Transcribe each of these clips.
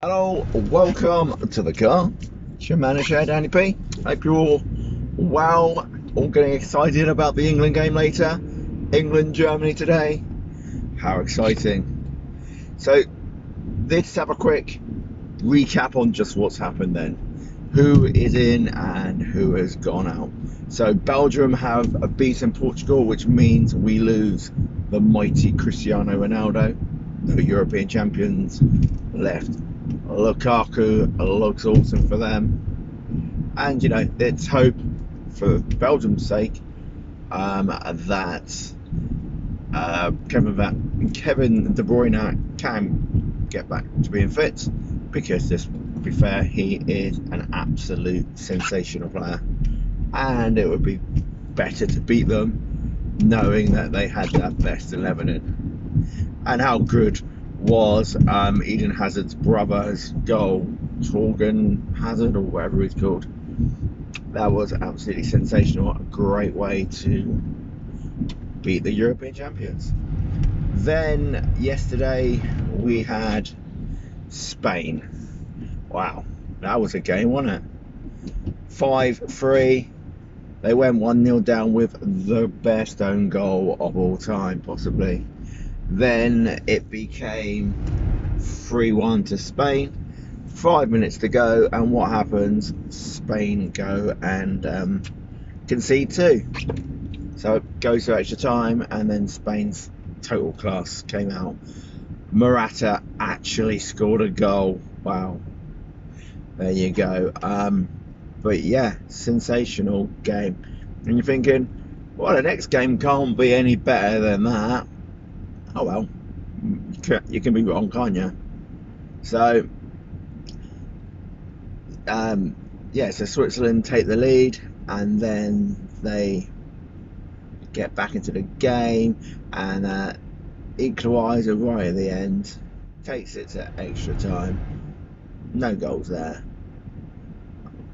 Hello, welcome to the car. It's your manager, Danny P. Hope you're all well, all getting excited about the England game later. England, Germany today. How exciting. So, let's have a quick recap on just what's happened then. Who is in and who has gone out. So, Belgium have beaten Portugal, which means we lose the mighty Cristiano Ronaldo. The European champions left. Lukaku looks awesome for them, and you know, let's hope for Belgium's sake that Kevin De Bruyne can get back to being fit, because let's be fair, he is an absolute sensational player, and it would be better to beat them knowing that they had that best 11 in. And how good was Eden Hazard's brother's goal, Torgan Hazard or whatever he's called. That was absolutely sensational. A great way to beat the European champions. Then yesterday we had Spain. Wow, that was a game, wasn't it? 5-3. They went 1-0 down with the best own goal of all time, possibly. Then it became 3-1 to Spain. 5 minutes to go, and what happens? Spain go and concede two. So it goes to extra time, and then Spain's total class came out. Morata actually scored a goal. Wow. There you go. But yeah, sensational game. And you're thinking, well, the next game can't be any better than that. Oh well, you can be wrong, can't you? So, yeah, so Switzerland take the lead, and then they get back into the game, and equaliser right at the end, takes it to extra time. No goals there.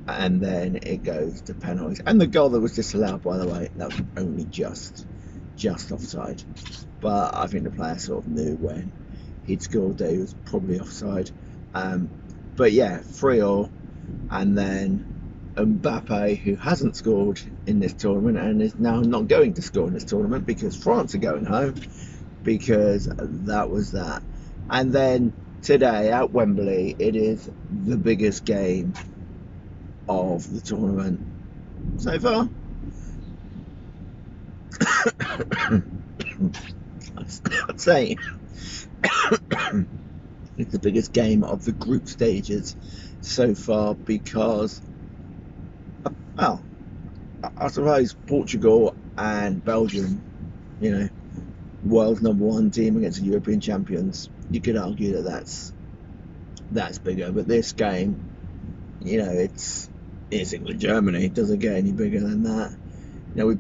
And then it goes to penalties. And the goal that was disallowed, by the way, that was only just offside. But I think the player sort of knew when he'd scored that he was probably offside. But yeah, 3-3, and then Mbappe, who hasn't scored in this tournament and is now not going to score in this tournament because France are going home, because that was that. And then today at Wembley, it is the biggest game of the tournament so far. I'd say it's the biggest game of the group stages so far, because, well, I suppose Portugal and Belgium, you know, world's #1 team against the European champions, you could argue that that's bigger. But this game, you know, it's England Germany. It doesn't get any bigger than that. You know,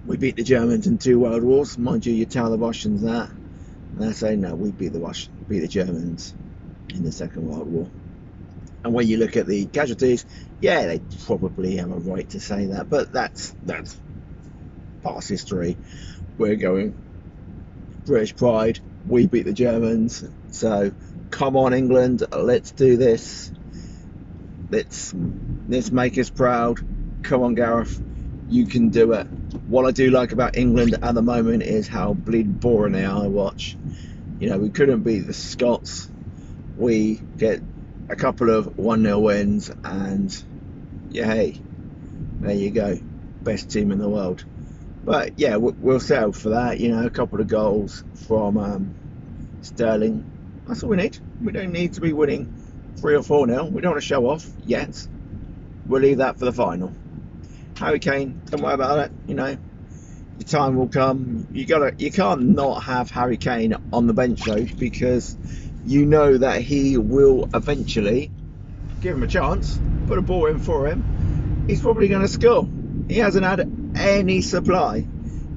we beat the Germans in 2 world wars. Mind you tell the Russians that, and they say no, we beat the Germans in the Second World War. And when you look at the casualties, yeah, they probably have a right to say that, but that's past history. We're going British pride. We beat the Germans, so come on, England, let's do this. Let's make us proud. Come on, Gareth, you can do it. What I do like about England at the moment is how bleeding boring they are to watch. You know, we couldn't beat the Scots. We get a couple of 1-0 wins, and yeah, hey, there you go, best team in the world. But yeah, we'll settle for that. You know, a couple of goals from Sterling. That's all we need. We don't need to be winning 3 or 4-0. We don't want to show off yet. We'll leave that for the final. Harry Kane, don't worry about it. You know, your time will come. You can't not have Harry Kane on the bench though, because you know that he will eventually, give him a chance, put a ball in for him, he's probably going to score. He hasn't had any supply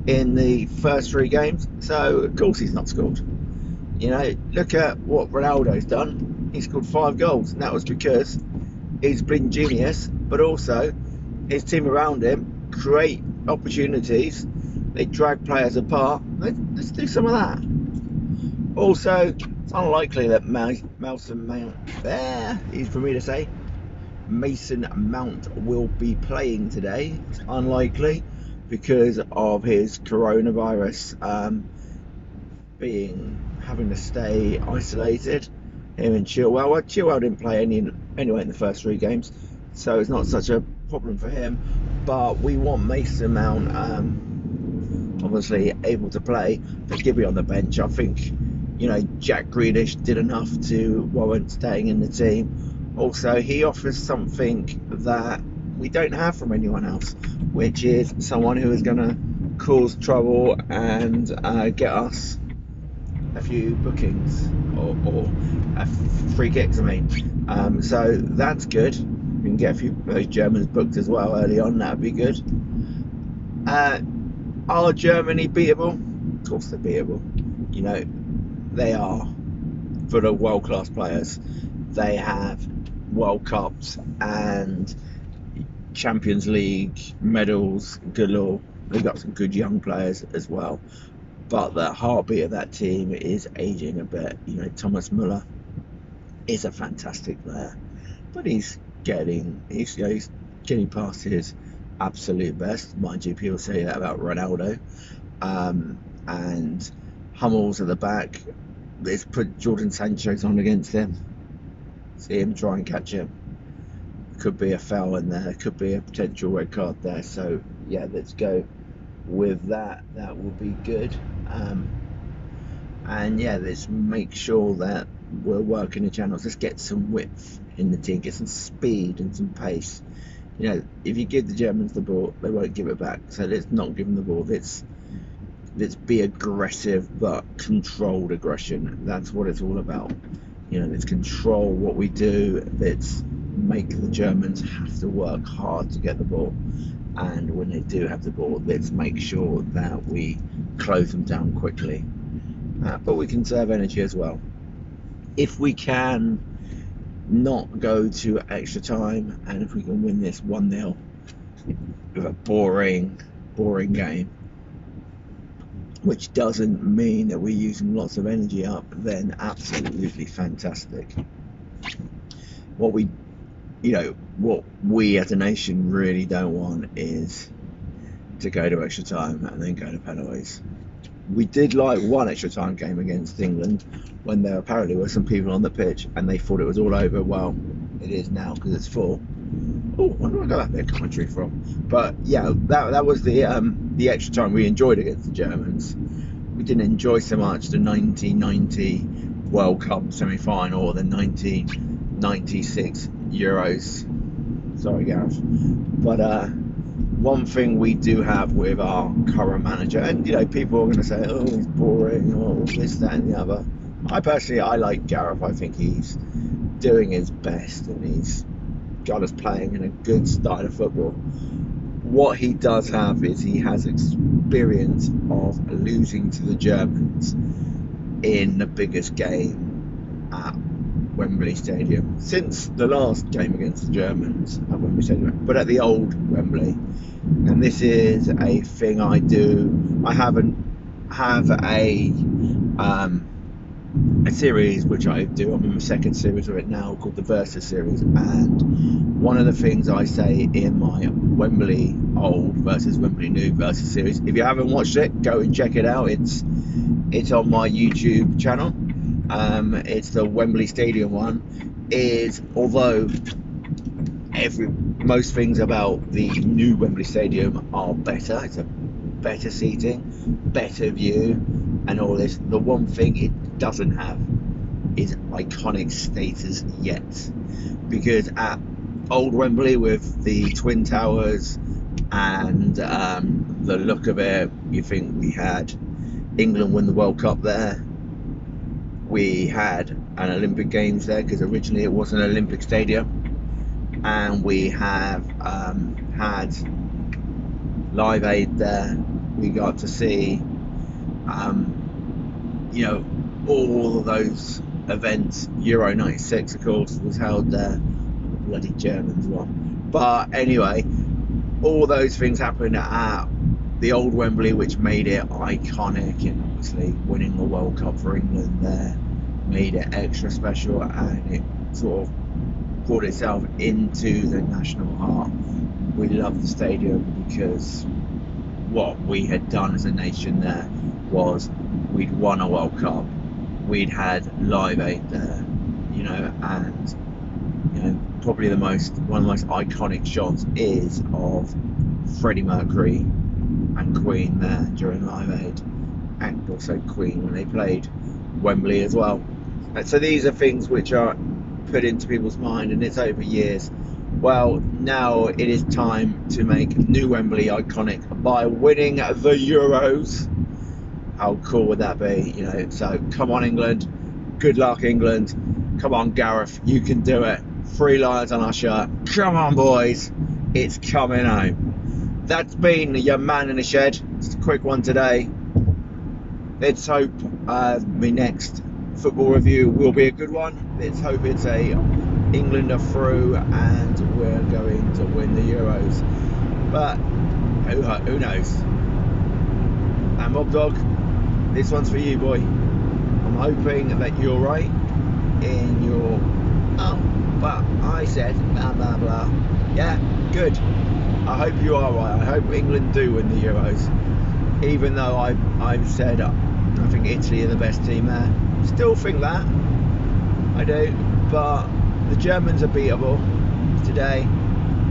in the first 3 games, so of course he's not scored. You know, look at what Ronaldo's done. He scored 5 goals, and that was because he's been genius, but also his team around him create opportunities. They drag players apart. Let's do some of that. Also, It's unlikely that Mason Mount, easy for me to say, Mason Mount will be playing today. It's unlikely because of his coronavirus having to stay isolated. Him and Chilwell. Well, Chilwell didn't play anyway in the first 3 games, so it's not such a problem for him. But we want Mason Mount obviously able to play, but Gibby on the bench. I think, Jack Grealish did enough to warrant staying in the team. Also, he offers something that we don't have from anyone else, which is someone who is going to cause trouble and get us a few bookings or free kicks. So that's good. We can get a few of those Germans booked as well early on. That'd be good. Are Germany beatable? Of course they're beatable. They are full of world-class players. They have World Cups and Champions League medals galore. They've got some good young players as well. But the heartbeat of that team is aging a bit. Thomas Müller is a fantastic player, but he's getting past his absolute best. Mind you, people say that about Ronaldo. And Hummels at the back. Let's put Jordan Sancho's on against him. See him try and catch him. Could be a foul in there. Could be a potential red card there. So yeah, let's go with that. That will be good. And yeah, let's make sure that we're working the channels. Let's get some width in the team, get some speed and some pace. If you give the Germans the ball, they won't give it back. So let's not give them the ball. Let's be aggressive, but controlled aggression. That's what it's all about. Let's control what we do. Let's make the Germans have to work hard to get the ball. And when they do have the ball, let's make sure that we close them down quickly. But we conserve energy as well. If we can not go to extra time, and if we can win this 1-0 with a boring game, which doesn't mean that we're using lots of energy up, then absolutely fantastic. What we as a nation really don't want is to go to extra time and then go to penalties. We did like one extra time game against England when there apparently were some people on the pitch and they thought it was all over. Well, it is now because it's full. Oh, I wonder where I got that bit of commentary from. But yeah, that was the extra time we enjoyed against the Germans. We didn't enjoy so much the 1990 World Cup semi-final or the 1996 Euros. Sorry, Gareth. But one thing we do have with our current manager, and people are going to say, oh, he's boring, or this, that, and the other. I like Gareth. I think he's doing his best, and he's got us playing in a good style of football. What he does have is he has experience of losing to the Germans in the biggest game at Wembley Stadium since the last game against the Germans at Wembley Stadium, but at the old Wembley. And this is a thing I do. I have a series which I do. I'm in my second series of it now, called the Versus series, and one of the things I say in my Wembley old versus Wembley new versus series, if you haven't watched it, go and check it out. It's on my YouTube channel. It's the Wembley Stadium one. Is although most things about the new Wembley Stadium are better. It's a better seating, better view, and all this. The one thing it doesn't have is iconic status yet, because at old Wembley with the Twin Towers and the look of it, you think we had England win the World Cup there. We had an Olympic Games there because originally it was an Olympic Stadium, and we have had Live Aid there. We got to see all of those events. Euro 96 of course was held there. The bloody Germans won. But anyway, all those things happened at the old Wembley, which made it iconic, and obviously winning the World Cup for England there made it extra special, and it sort of brought itself into the national heart. We loved the stadium because what we had done as a nation there was we'd won a World Cup, we'd had Live Aid there, you know, and you know, probably one of the most iconic shots is of Freddie Mercury and Queen there during Live Aid, and also Queen when they played Wembley as well. And so these are things which are put into people's mind, and it's over years. Well, now it is time to make new Wembley iconic by winning the Euros. How cool would that be? You know, so come on England, good luck England. Come on Gareth, you can do it. 3 lions on our shirt. Come on boys, it's coming home. That's been your man in the shed. It's a quick one today. Let's hope my next football review will be a good one. Let's hope it's a England are through and we're going to win the Euros. But who knows? And Mob Dog, this one's for you, boy. I'm hoping that you're right in your but I said blah blah blah. Yeah, good. I hope you are right. I hope England do win the Euros. Even though I've said I think Italy are the best team there. Still think that. I do. But the Germans are beatable today.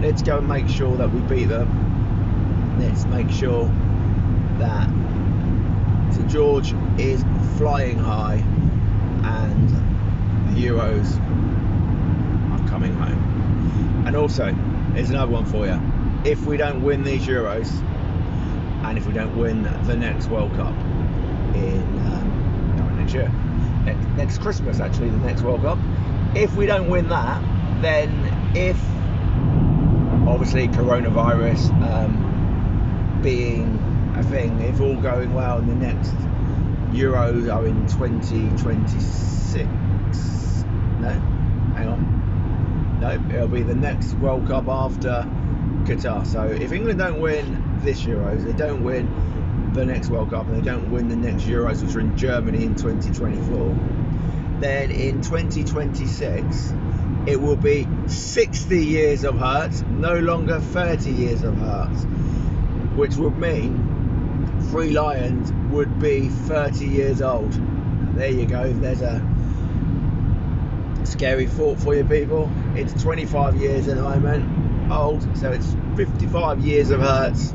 Let's go and make sure that we beat them. Let's make sure that St George is flying high and the Euros are coming home. And also, here's another one for you. If we don't win these Euros, and if we don't win the next World Cup in next year, next Christmas actually, the next World Cup, if we don't win that, then if obviously coronavirus being a thing, if all going well, and the next Euros are in 2026, no, hang on, no, it'll be the next World Cup after Qatar. So if England don't win this Euros, they don't win the next World Cup, and they don't win the next Euros, which are in Germany in 2024, then in 2026 it will be 60 years of hurt, no longer 30 years of hurt, which would mean 3 Lions would be 30 years old. There you go, there's a scary thought for you people. It's 25 years at the moment old, so it's 55 years of hurts,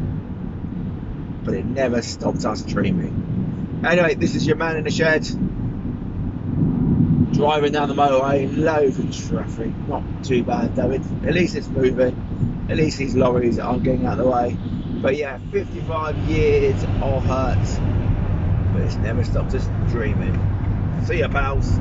but it never stopped us dreaming. Anyway, this is your man in the shed, driving down the motorway, loads of traffic, not too bad though, at least it's moving, at least these lorries aren't getting out of the way. But yeah, 55 years of hurts, but it's never stopped us dreaming. See ya pals.